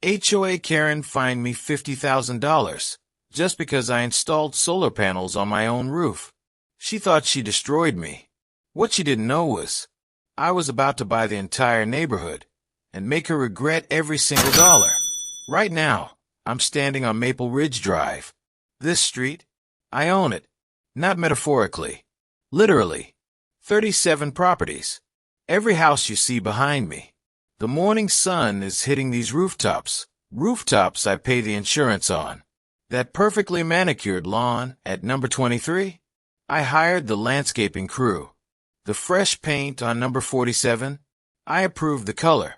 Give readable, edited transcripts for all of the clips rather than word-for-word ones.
HOA Karen fined me $50,000 just because I installed solar panels on my own roof. She thought she destroyed me. What she didn't know was I was about to buy the entire neighborhood and make her regret every single dollar. Right now, I'm standing on Maple Ridge Drive. This street, I own it. Not metaphorically. Literally. 37 properties. Every house you see behind me. The morning sun is hitting these rooftops. Rooftops I pay the insurance on. That perfectly manicured lawn at number 23? I hired the landscaping crew. The fresh paint on number 47? I approved the color.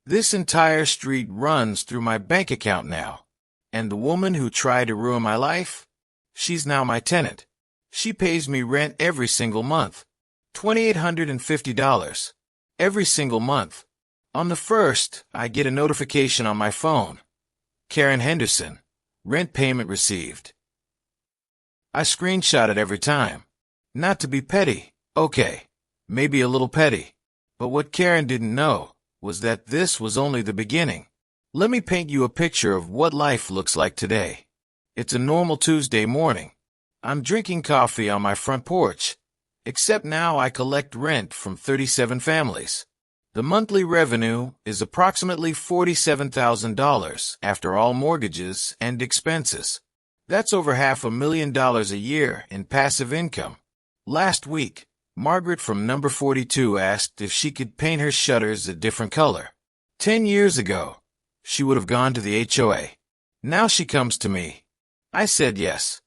This entire street runs through my bank account now. And the woman who tried to ruin my life? She's now my tenant. She pays me rent every single month. $2,850. Every single month. On the 1st, I get a notification on my phone. Karen Henderson. Rent payment received. I screenshot it every time. Not to be petty. Okay. Maybe a little petty. But what Karen didn't know was that this was only the beginning. Let me paint you a picture of what life looks like today. It's a normal Tuesday morning. I'm drinking coffee on my front porch. Except now I collect rent from 37 families. The monthly revenue is approximately $47,000 after all mortgages and expenses. That's over $500,000 a year in passive income. Last week, Margaret from number 42 asked if she could paint her shutters a different color. 10 years ago, she would have gone to the HOA. Now she comes to me. I said yes,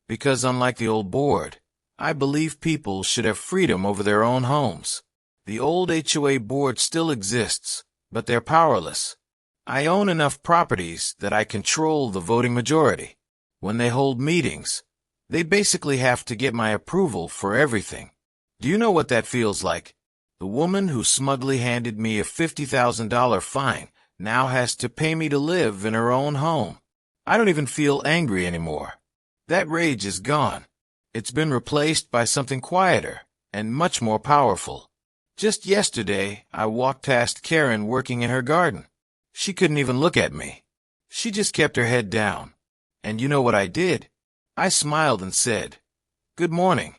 because unlike the old board, I believe people should have freedom over their own homes. The old HOA board still exists, but they're powerless. I own enough properties that I control the voting majority. When they hold meetings, they basically have to get my approval for everything. Do you know what that feels like? The woman who smugly handed me a $50,000 fine now has to pay me to live in her own home. I don't even feel angry anymore. That rage is gone. It's been replaced by something quieter and much more powerful. Just yesterday, I walked past Karen working in her garden. She couldn't even look at me. She just kept her head down. And you know what I did? I smiled and said, "Good morning."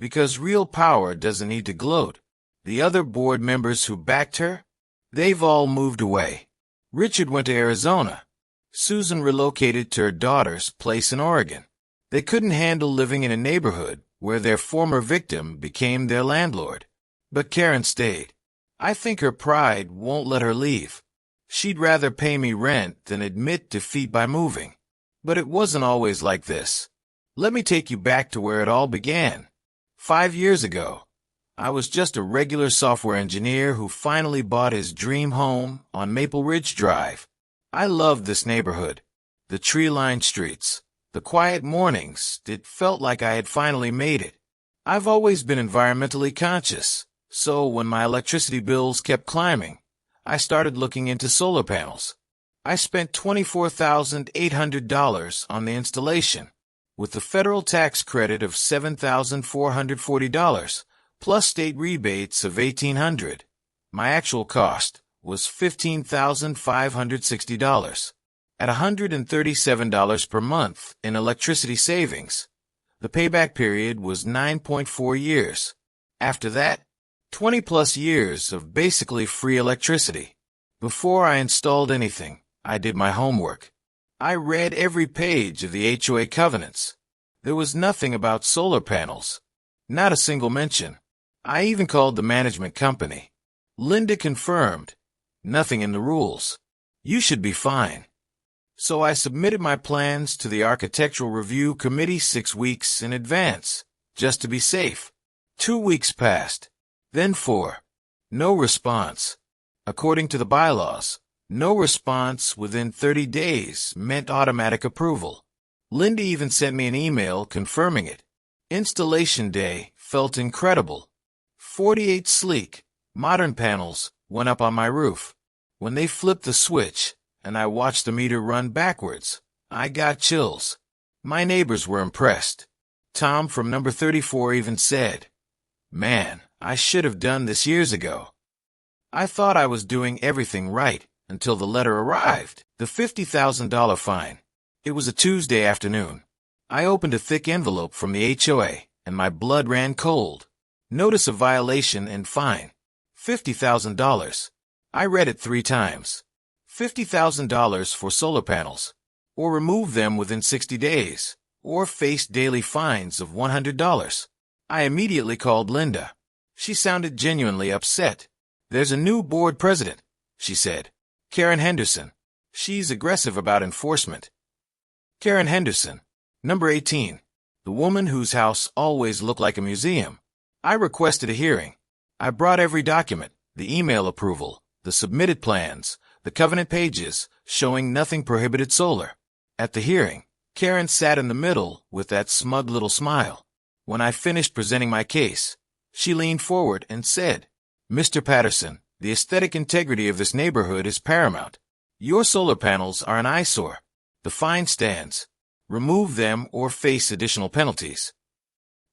Because real power doesn't need to gloat. The other board members who backed her, they've all moved away. Richard went to Arizona. Susan relocated to her daughter's place in Oregon. They couldn't handle living in a neighborhood where their former victim became their landlord. But Karen stayed. I think her pride won't let her leave. She'd rather pay me rent than admit defeat by moving. But it wasn't always like this. Let me take you back to where it all began. 5 years ago, I was just a regular software engineer who finally bought his dream home on Maple Ridge Drive. I loved this neighborhood. The tree-lined streets, the quiet mornings, it felt like I had finally made it. I've always been environmentally conscious. So when my electricity bills kept climbing, I started looking into solar panels. I spent $24,800 on the installation, with the federal tax credit of $7,440, plus state rebates of $1,800. My actual cost was $15,560. At $137 per month in electricity savings, the payback period was 9.4 years. After that, 20-plus years of basically free electricity. Before I installed anything, I did my homework. I read every page of the HOA covenants. There was nothing about solar panels. Not a single mention. I even called the management company. Linda confirmed. Nothing in the rules. You should be fine. So I submitted my plans to the Architectural Review Committee 6 weeks in advance, just to be safe. 2 weeks passed. Then 4. No response. According to the bylaws, no response within 30 days meant automatic approval. Linda even sent me an email confirming it. Installation day felt incredible. 48 sleek, modern panels went up on my roof. When they flipped the switch and I watched the meter run backwards, I got chills. My neighbors were impressed. Tom from number 34 even said, "Man, I should have done this years ago." I thought I was doing everything right. until the letter arrived. The $50,000 fine. It was a Tuesday afternoon. I opened a thick envelope from the HOA, and my blood ran cold. Notice of violation and fine. $50,000. I read it 3 times. $50,000 for solar panels. Or remove them within 60 days. Or face daily fines of $100. I immediately called Linda. She sounded genuinely upset. "There's a new board president," she said. "Karen Henderson. She's aggressive about enforcement." Karen Henderson. Number 18. The woman whose house always looked like a museum. I requested a hearing. I brought every document, the email approval, the submitted plans, the covenant pages, showing nothing prohibited solar. At the hearing, Karen sat in the middle with that smug little smile. When I finished presenting my case, she leaned forward and said, "Mr. Patterson, the aesthetic integrity of this neighborhood is paramount. Your solar panels are an eyesore. The fine stands. Remove them or face additional penalties."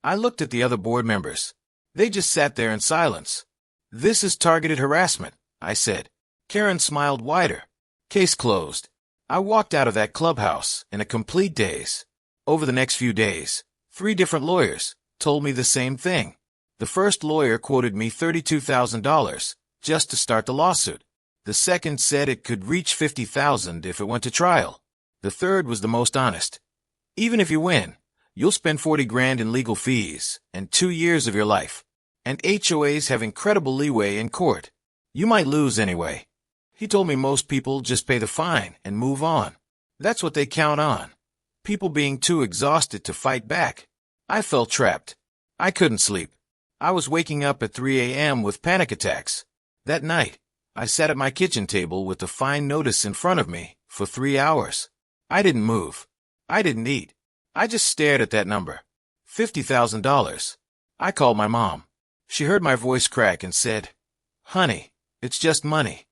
I looked at the other board members. They just sat there in silence. "This is targeted harassment," I said. Karen smiled wider. Case closed. I walked out of that clubhouse in a complete daze. Over the next few days, 3 different lawyers told me the same thing. The first lawyer quoted me $32,000 just to start the lawsuit. The second said it could reach $50,000 if it went to trial. The third was the most honest. "Even if you win, you'll spend $40,000 in legal fees and 2 years of your life. And HOAs have incredible leeway in court. You might lose anyway." He told me most people just pay the fine and move on. That's what they count on. People being too exhausted to fight back. I felt trapped. I couldn't sleep. I was waking up at 3 a.m. with panic attacks. That night, I sat at my kitchen table with the fine notice in front of me for 3 hours. I didn't move. I didn't eat. I just stared at that number. $50,000. I called my mom. She heard my voice crack and said, "Honey, it's just money."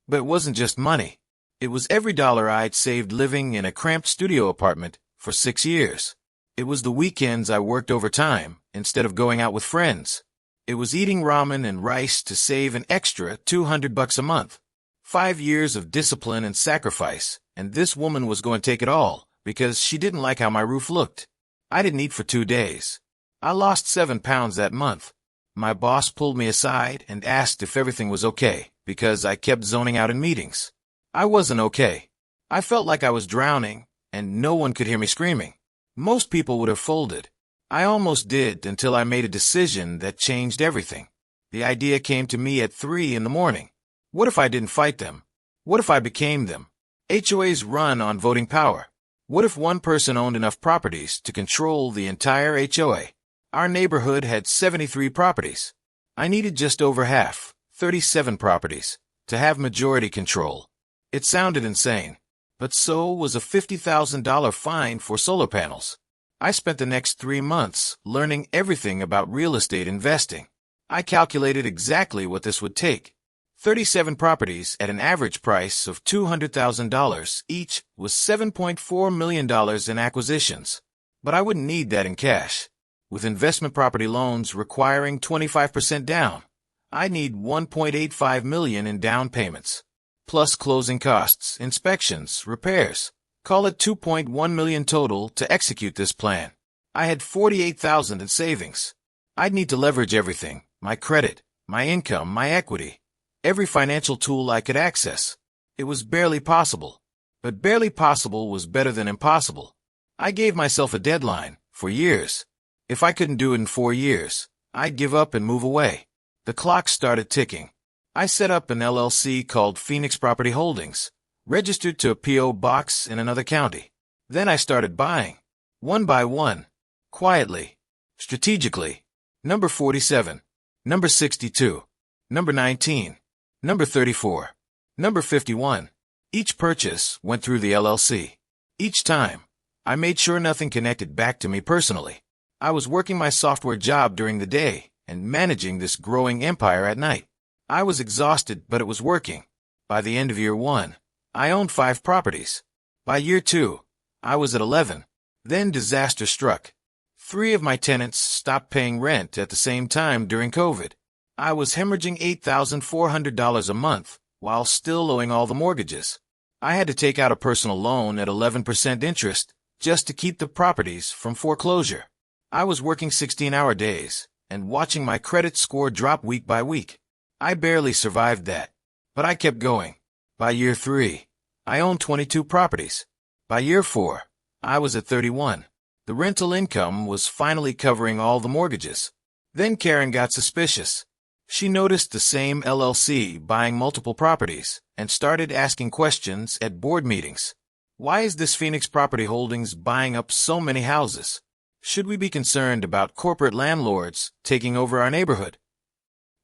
But it wasn't just money. It was every dollar I'd saved living in a cramped studio apartment for 6 years. It was the weekends I worked overtime instead of going out with friends. It was eating ramen and rice to save an extra $200 a month. 5 years of discipline and sacrifice, and this woman was going to take it all because she didn't like how my roof looked. I didn't eat for 2 days. I lost 7 pounds that month. My boss pulled me aside and asked if everything was okay because I kept zoning out in meetings. I wasn't okay. I felt like I was drowning, and no one could hear me screaming. Most people would have folded. I almost did until I made a decision that changed everything. The idea came to me at 3 in the morning. What if I didn't fight them? What if I became them? HOAs run on voting power. What if one person owned enough properties to control the entire HOA? Our neighborhood had 73 properties. I needed just over half, 37 properties, to have majority control. It sounded insane, but so was a $50,000 fine for solar panels. I spent the next 3 months learning everything about real estate investing. I calculated exactly what this would take. 37 properties at an average price of $200,000 each was $7.4 million in acquisitions. But I wouldn't need that in cash. With investment property loans requiring 25% down, I need $1.85 million in down payments, plus closing costs, inspections, repairs. Call it $2.1 million total to execute this plan. I had $48,000 in savings. I'd need to leverage everything, my credit, my income, my equity, every financial tool I could access. It was barely possible, but barely possible was better than impossible. I gave myself a deadline for years. If I couldn't do it in 4 years, I'd give up and move away. The clock started ticking. I set up an LLC called Phoenix Property Holdings, registered to a P.O. box in another county. Then I started buying, one by one, quietly, strategically. Number 47, number 62, number 19, number 34, number 51. Each purchase went through the LLC. Each time, I made sure nothing connected back to me personally. I was working my software job during the day and managing this growing empire at night. I was exhausted, but it was working. By the end of year 1, I owned 5 properties. By year 2, I was at 11. Then disaster struck. 3 of my tenants stopped paying rent at the same time during COVID. I was hemorrhaging $8,400 a month while still owing all the mortgages. I had to take out a personal loan at 11% interest just to keep the properties from foreclosure. I was working 16-hour days and watching my credit score drop week by week. I barely survived that, but I kept going. By year 3, I owned 22 properties. By year 4, I was at 31. The rental income was finally covering all the mortgages. Then Karen got suspicious. She noticed the same LLC buying multiple properties and started asking questions at board meetings. Why is this Phoenix Property Holdings buying up so many houses? Should we be concerned about corporate landlords taking over our neighborhood?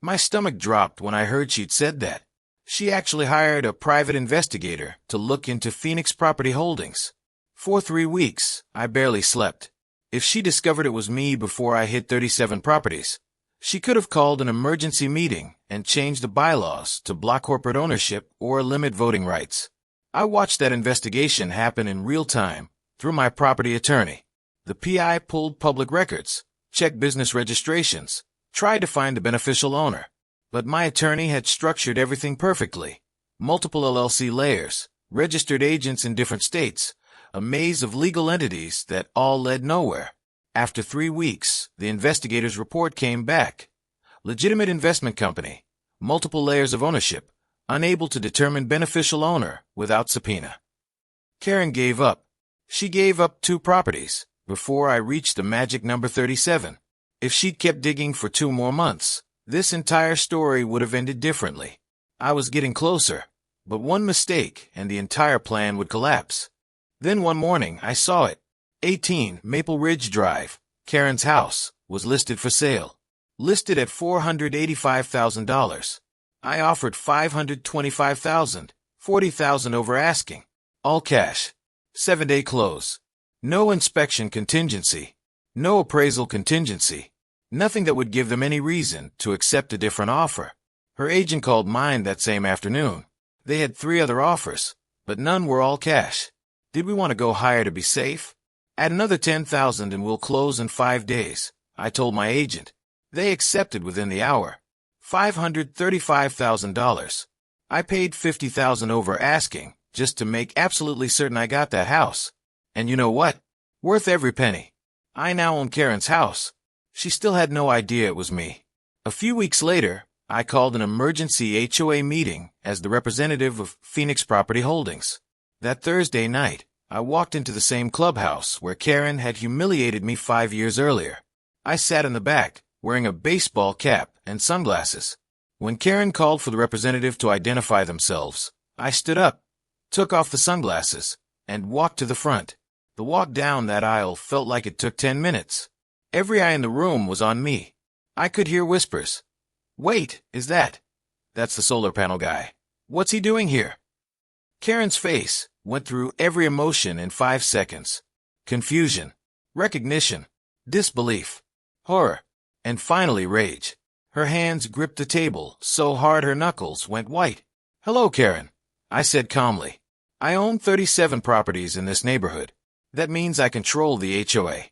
My stomach dropped when I heard she'd said that. She actually hired a private investigator to look into Phoenix Property Holdings. For 3 weeks, I barely slept. If she discovered it was me before I hit 37 properties, she could have called an emergency meeting and changed the bylaws to block corporate ownership or limit voting rights. I watched that investigation happen in real time through my property attorney. The PI pulled public records, checked business registrations, tried to find the beneficial owner. But my attorney had structured everything perfectly. Multiple LLC layers, registered agents in different states, a maze of legal entities that all led nowhere. After 3 weeks, the investigator's report came back. Legitimate investment company, multiple layers of ownership, unable to determine beneficial owner without subpoena. Karen gave up. She gave up 2 properties before I reached the magic number 37. If she'd kept digging for 2 more months, this entire story would have ended differently. I was getting closer, but one mistake and the entire plan would collapse. Then one morning I saw it. 18 Maple Ridge Drive, Karen's house, was listed for sale. Listed at $485,000. I offered $525,000, $40,000 over asking. All cash. 7-day close. No inspection contingency. No appraisal contingency. Nothing that would give them any reason to accept a different offer. Her agent called mine that same afternoon. They had 3 other offers, but none were all cash. Did we want to go higher to be safe? Add another $10,000 and we'll close in 5 days, I told my agent. They accepted within the hour. $535,000. I paid $50,000 over asking, just to make absolutely certain I got that house. And you know what? Worth every penny. I now own Karen's house. She still had no idea it was me. A few weeks later, I called an emergency HOA meeting as the representative of Phoenix Property Holdings. That Thursday night, I walked into the same clubhouse where Karen had humiliated me 5 years earlier. I sat in the back, wearing a baseball cap and sunglasses. When Karen called for the representative to identify themselves, I stood up, took off the sunglasses, and walked to the front. The walk down that aisle felt like it took 10 minutes. Every eye in the room was on me. I could hear whispers. Wait, is that? That's the solar panel guy. What's he doing here? Karen's face went through every emotion in 5 seconds. Confusion, recognition, disbelief, horror, and finally rage. Her hands gripped the table so hard her knuckles went white. Hello, Karen, I said calmly. I own 37 properties in this neighborhood. That means I control the HOA.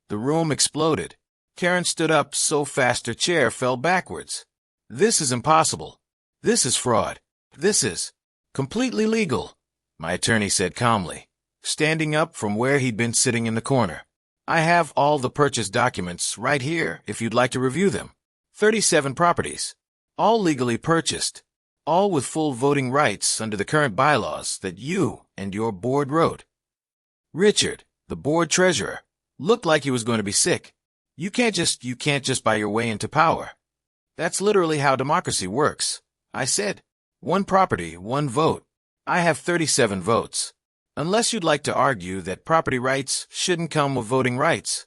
The room exploded. Karen stood up so fast her chair fell backwards. This is impossible. This is fraud. This is completely legal, my attorney said calmly, standing up from where he'd been sitting in the corner. I have all the purchase documents right here if you'd like to review them. 37 properties, all legally purchased, all with full voting rights under the current bylaws that you and your board wrote. Richard, the board treasurer, looked like he was going to be sick. You can't just buy your way into power. That's literally how democracy works, I said. 1 property, 1 vote. I have 37 votes. Unless you'd like to argue that property rights shouldn't come with voting rights.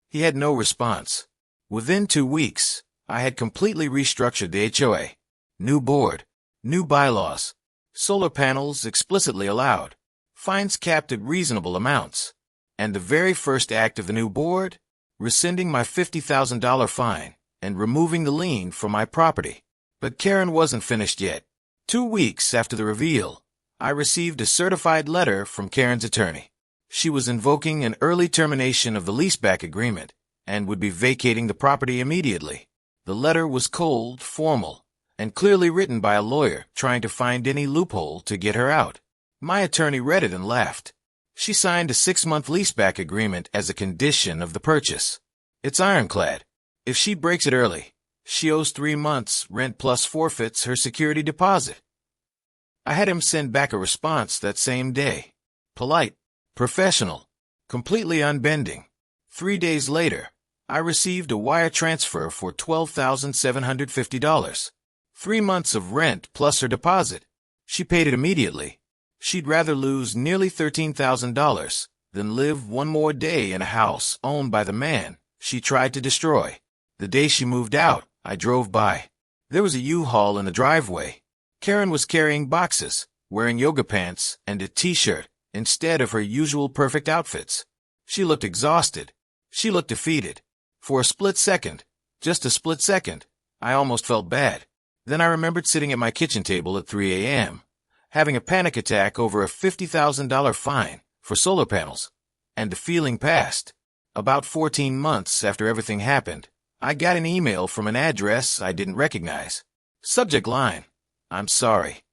He had no response. Within 2 weeks, I had completely restructured the HOA. New board, new bylaws, solar panels explicitly allowed, fines capped at reasonable amounts, and the very first act of the new board, rescinding my $50,000 fine and removing the lien from my property. But Karen wasn't finished yet. 2 weeks after the reveal, I received a certified letter from Karen's attorney. She was invoking an early termination of the leaseback agreement and would be vacating the property immediately. The letter was cold, formal, and clearly written by a lawyer trying to find any loophole to get her out. My attorney read it and laughed. She signed a 6-month leaseback agreement as a condition of the purchase. It's ironclad. If she breaks it early, she owes 3 months' rent plus forfeits her security deposit. I had him send back a response that same day. Polite, professional, completely unbending. 3 days later, I received a wire transfer for $12,750. 3 months of rent plus her deposit. She paid it immediately. She'd rather lose nearly $13,000 than live one more day in a house owned by the man she tried to destroy. The day she moved out, I drove by. There was a U-Haul in the driveway. Karen was carrying boxes, wearing yoga pants and a t-shirt instead of her usual perfect outfits. She looked exhausted. She looked defeated. For a split second, just a split second, I almost felt bad. Then I remembered sitting at my kitchen table at 3 a.m., having a panic attack over a $50,000 fine for solar panels, and the feeling passed. About 14 months after everything happened, I got an email from an address I didn't recognize. Subject line, "I'm sorry."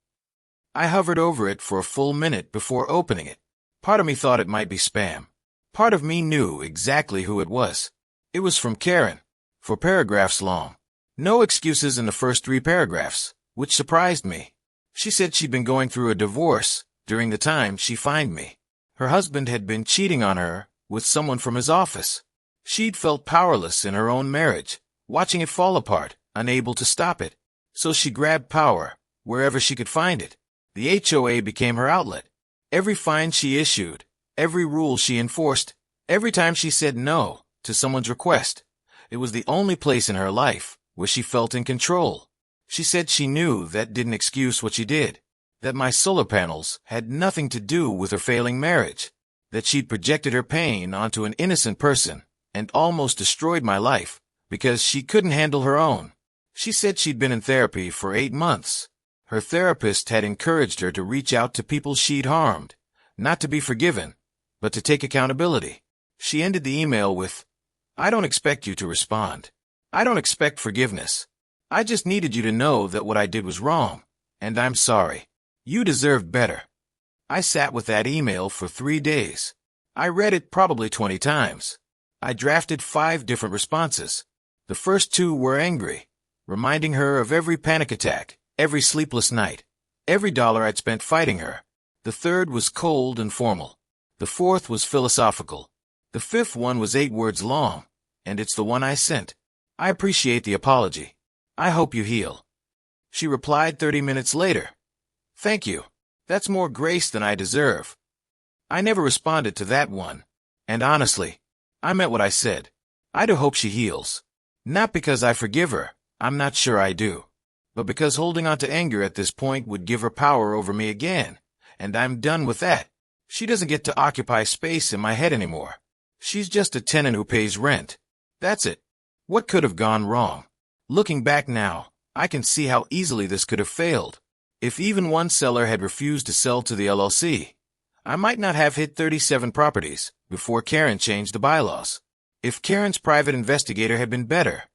I hovered over it for a full minute before opening it. Part of me thought it might be spam. Part of me knew exactly who it was. It was from Karen, 4 paragraphs long. No excuses in the first 3 paragraphs, which surprised me. She said she'd been going through a divorce during the time she found me. Her husband had been cheating on her with someone from his office. She'd felt powerless in her own marriage, watching it fall apart, unable to stop it. So she grabbed power wherever she could find it. The HOA became her outlet. Every fine she issued, every rule she enforced, every time she said no to someone's request, it was the only place in her life where she felt in control. She said she knew that didn't excuse what she did, that my solar panels had nothing to do with her failing marriage, that she'd projected her pain onto an innocent person and almost destroyed my life because she couldn't handle her own. She said she'd been in therapy for 8 months. Her therapist had encouraged her to reach out to people she'd harmed, not to be forgiven, but to take accountability. She ended the email with, "I don't expect you to respond. I don't expect forgiveness. I just needed you to know that what I did was wrong, and I'm sorry. You deserved better." I sat with that email for 3 days. I read it probably 20 times. I drafted 5 different responses. The first 2 were angry, reminding her of every panic attack, every sleepless night, every dollar I'd spent fighting her. The third was cold and formal. The fourth was philosophical. The fifth one was 8 words long, and it's the one I sent. "I appreciate the apology. I hope you heal." She replied 30 minutes later. "Thank you. That's more grace than I deserve." I never responded to that one. And honestly, I meant what I said. I do hope she heals. Not because I forgive her, I'm not sure I do, but because holding on to anger at this point would give her power over me again, and I'm done with that. She doesn't get to occupy space in my head anymore. She's just a tenant who pays rent. That's it. What could have gone wrong? Looking back now, I can see how easily this could have failed. If even one seller had refused to sell to the LLC, I might not have hit 37 properties before Karen changed the bylaws. If Karen's private investigator had been better,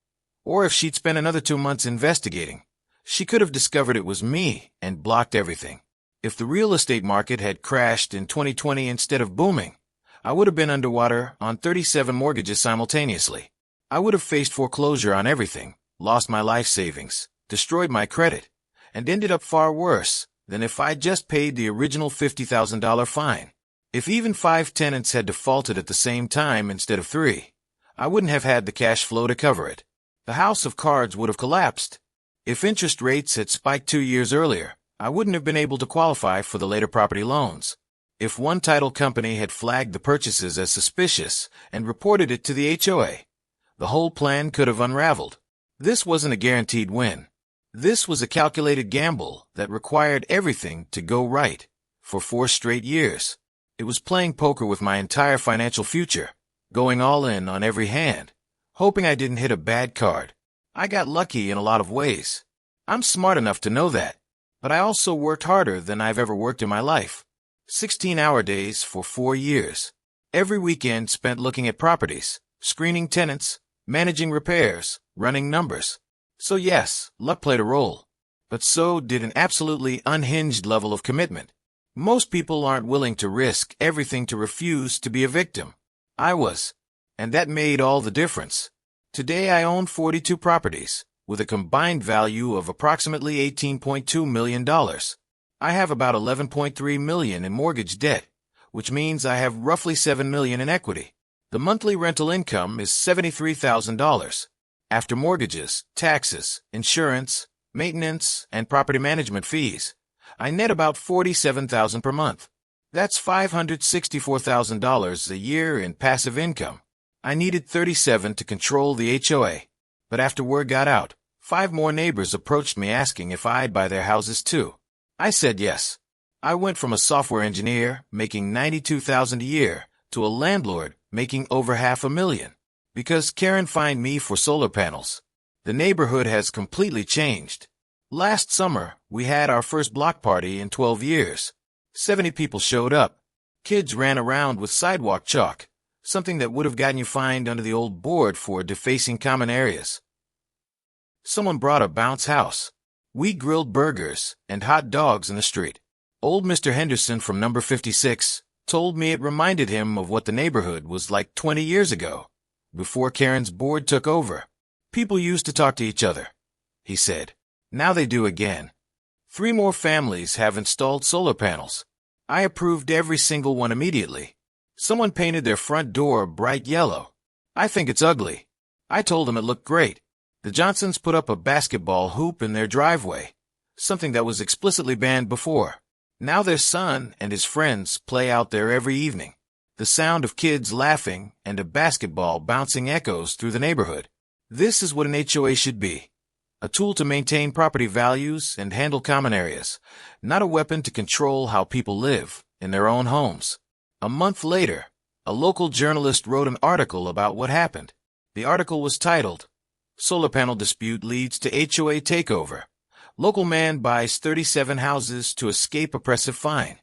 or if she'd spent another 2 months investigating, she could have discovered it was me and blocked everything. If the real estate market had crashed in 2020 instead of booming, I would have been underwater on 37 mortgages simultaneously. I would have faced foreclosure on everything, lost my life savings, destroyed my credit, and ended up far worse than if I'd just paid the original $50,000 fine. If even 5 tenants had defaulted at the same time instead of 3, I wouldn't have had the cash flow to cover it. The house of cards would have collapsed. If interest rates had spiked 2 years earlier, I wouldn't have been able to qualify for the later property loans. If one title company had flagged the purchases as suspicious and reported it to the HOA, the whole plan could have unraveled. This wasn't a guaranteed win. This was a calculated gamble that required everything to go right for 4 straight years. It was playing poker with my entire financial future, going all in on every hand, hoping I didn't hit a bad card. I got lucky in a lot of ways. I'm smart enough to know that, but I also worked harder than I've ever worked in my life. 16-hour days for 4 years. Every weekend spent looking at properties, screening tenants, managing repairs, running numbers. So yes, luck played a role. but so did an absolutely unhinged level of commitment. Most people aren't willing to risk everything to refuse to be a victim. I was, and that made all the difference. Today I own 42 properties, with a combined value of approximately $18.2 million. I have about $11.3 million in mortgage debt, which means I have roughly $7 million in equity. The monthly rental income is $73,000. After mortgages, taxes, insurance, maintenance, and property management fees, I net about $47,000 per month. That's $564,000 a year in passive income. I needed 37 to control the HOA, but after word got out, 5 more neighbors approached me asking if I'd buy their houses too. I said yes. I went from a software engineer making $92,000 a year to a landlord making over $500,000 because Karen fined me for solar panels. The neighborhood has completely changed. Last summer, we had our first block party in 12 years. 70 people showed up. Kids ran around with sidewalk chalk, something that would have gotten you fined under the old board for defacing common areas. Someone brought a bounce house. We grilled burgers and hot dogs in the street. Old Mr. Henderson from number 56 told me it reminded him of what the neighborhood was like 20 years ago, before Karen's board took over. People used to talk to each other, he said. Now they do again. 3 more families have installed solar panels. I approved every single one immediately. Someone painted their front door bright yellow. I think it's ugly. I told them it looked great. The Johnsons put up a basketball hoop in their driveway, something that was explicitly banned before. Now their son and his friends play out there every evening. The sound of kids laughing and a basketball bouncing echoes through the neighborhood. This is what an HOA should be. A tool to maintain property values and handle common areas, not a weapon to control how people live in their own homes. A month later, a local journalist wrote an article about what happened. The article was titled, "Solar Panel Dispute Leads to HOA Takeover. Local Man Buys 37 Houses to Escape Oppressive Fine."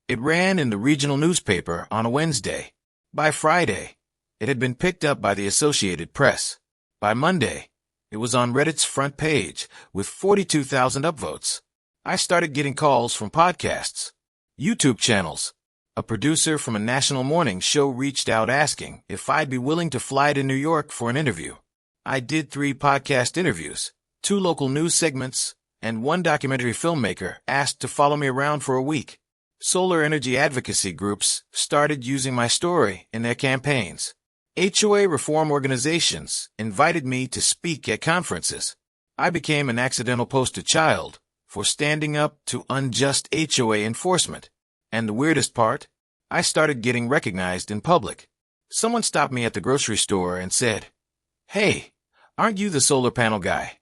It ran in the regional newspaper on a Wednesday. By Friday, it had been picked up by the Associated Press. By Monday, it was on Reddit's front page with 42,000 upvotes. I started getting calls from podcasts, YouTube channels. A producer from a national morning show reached out asking if I'd be willing to fly to New York for an interview. I did 3 podcast interviews, 2 local news segments, and 1 documentary filmmaker asked to follow me around for a week. Solar energy advocacy groups started using my story in their campaigns. HOA reform organizations invited me to speak at conferences. I became an accidental poster child for standing up to unjust HOA enforcement. And the weirdest part, I started getting recognized in public. Someone stopped me at the grocery store and said, "Hey, aren't you the solar panel guy?"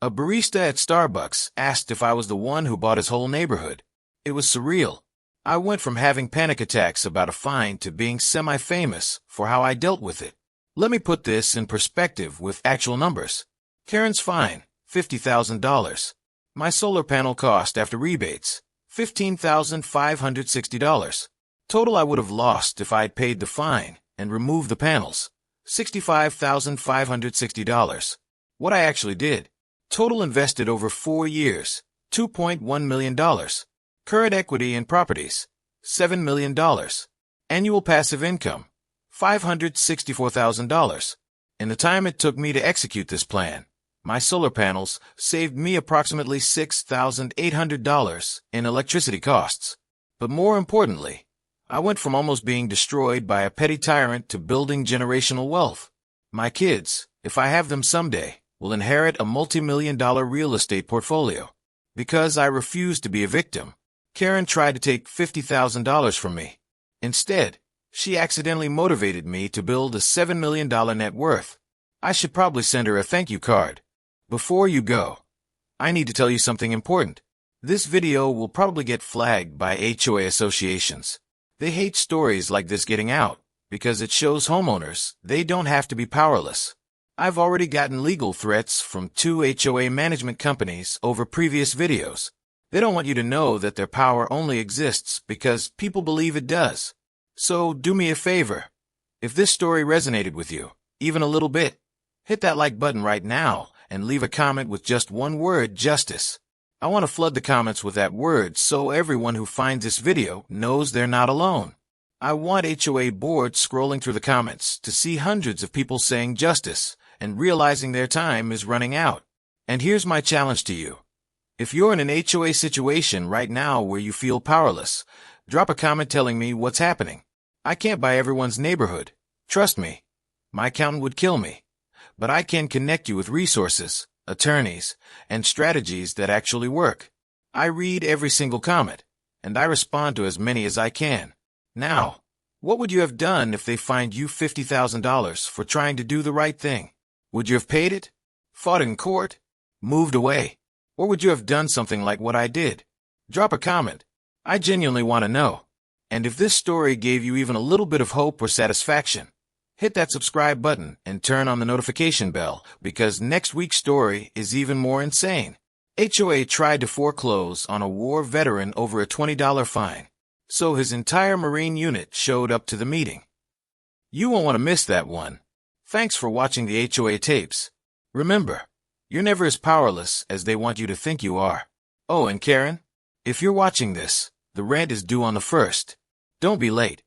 A barista at Starbucks asked if I was the one who bought his whole neighborhood. It was surreal. I went from having panic attacks about a fine to being semi-famous for how I dealt with it. Let me put this in perspective with actual numbers. Karen's fine, $50,000. My solar panel cost after rebates, $15,560. Total I would have lost if I'd paid the fine and removed the panels, $65,560. What I actually did. Total invested over 4 years, $2.1 million. Current equity in properties, $7 million. Annual passive income, $564,000. In the time it took me to execute this plan, my solar panels saved me approximately $6,800 in electricity costs. But more importantly, I went from almost being destroyed by a petty tyrant to building generational wealth. My kids, if I have them someday, will inherit a multi-million-dollar real estate portfolio. Because I refused to be a victim, Karen tried to take $50,000 from me. Instead, she accidentally motivated me to build a $7 million net worth. I should probably send her a thank you card. Before you go, I need to tell you something important. This video will probably get flagged by HOA associations. They hate stories like this getting out because it shows homeowners they don't have to be powerless. I've already gotten legal threats from 2 HOA management companies over previous videos. They don't want you to know that their power only exists because people believe it does. So do me a favor. If this story resonated with you, even a little bit, hit that like button right now and leave a comment with just one word, justice. I want to flood the comments with that word so everyone who finds this video knows they're not alone. I want HOA boards scrolling through the comments to see hundreds of people saying justice and realizing their time is running out. And here's my challenge to you. If you're in an HOA situation right now where you feel powerless, drop a comment telling me what's happening. I can't buy everyone's neighborhood. Trust me. My accountant would kill me. But I can connect you with resources, attorneys, and strategies that actually work. I read every single comment, and I respond to as many as I can. Now, what would you have done if they fined you $50,000 for trying to do the right thing? Would you have paid it? Fought in court? Moved away? Or would you have done something like what I did? Drop a comment. I genuinely want to know. And if this story gave you even a little bit of hope or satisfaction, hit that subscribe button and turn on the notification bell, because next week's story is even more insane. HOA tried to foreclose on a war veteran over a $20 fine, so his entire Marine unit showed up to the meeting. You won't want to miss that one. Thanks for watching the HOA tapes. Remember, you're never as powerless as they want you to think you are. Oh, and Karen, if you're watching this, the rent is due on the 1st. Don't be late.